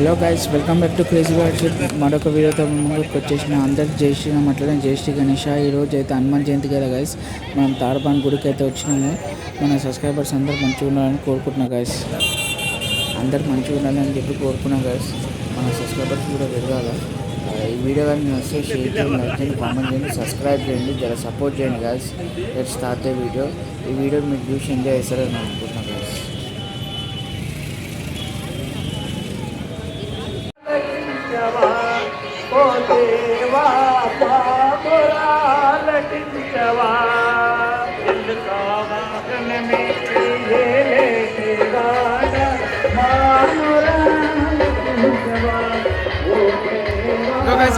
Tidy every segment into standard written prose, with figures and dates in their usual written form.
Hello guys, welcome back to crazy worship. మరొక వీడియోతో ముందుకు వచ్చేసిన అందరికి జై శ్రీరామ్, అట్లనే జై శ్రీ గణేష. ఈరోజు అయితే హనుమాన్ జయంతి కదా గైస్, మనం తారపాన్ గుడికి అయితే వచ్చినాము. మన సబ్స్క్రైబర్స్ అందరు మంచిగా ఉండాలని కోరుకుంటున్నా గైస్. అందరు మంచిగా ఉండాలని చెప్పి కోరుకున్నా గైస్. మన సబ్స్క్రైబర్స్ కూడా పెరగాల. ఈ వీడియో కానీ వస్తే షేర్ చేయండి, లైక్ చేయండి, కామెంట్ చేయండి, సబ్స్క్రైబ్ చేయండి, జర సపోర్ట్ చేయండి guys. Let's start the video. ఈ వీడియో మీరు చూసి ఎంజాయ్ చేస్తారని అనుకుంటున్నాను గైస్.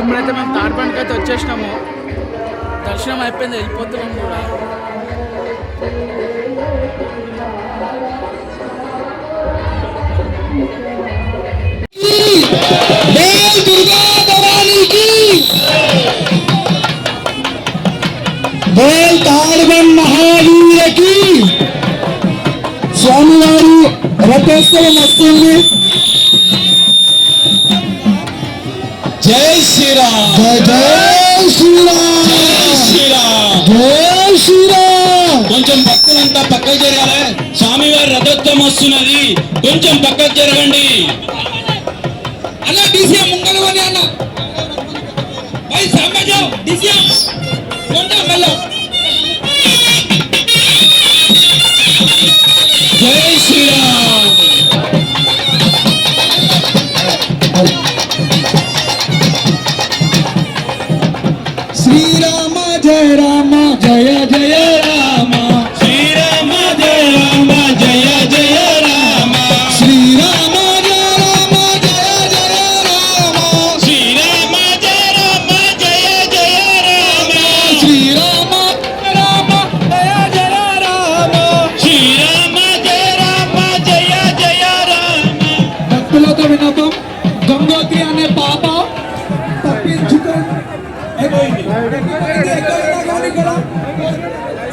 ఇప్పుడైతే మేము తార్పానికి అయితే వచ్చేసినాము. దర్శనం అయిపోయింది, వెళ్ళిపోతున్నాం కూడా. మహావీరకి స్వామివారి రథోత్సవం వస్తుంది. జై శ్రీరామ్, జై శ్రీరామ్, జై శ్రీరామ్. కొంచెం భక్తులంతా పక్కకు జరగాలి. స్వామివారి రథోత్సవం వస్తున్నది, కొంచెం పక్కకు జరగండి. అన్న డీసీఎం ముంగలవని అన్న भाई सामने जाओ डीसीएम कोंडा मल्लो. जय श्री राम. श्री राम जय राम जय जय राम. श्री राम जय राम जय जय राम. श्री राम వినపం. గంగోత్రి అనే పాప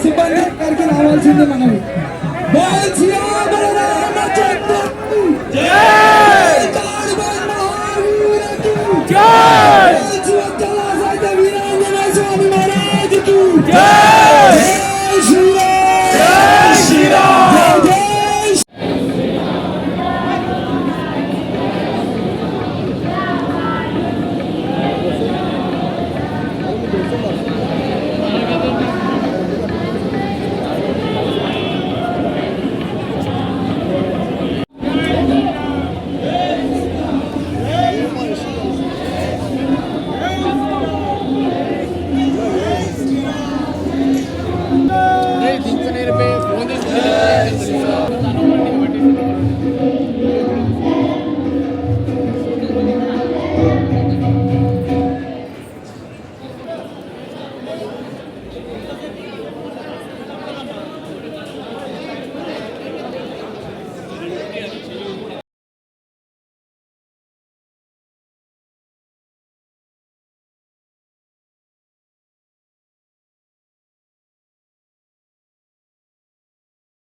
సిబ్బంది ఎక్కడికి రావాల్సిందే మనవి.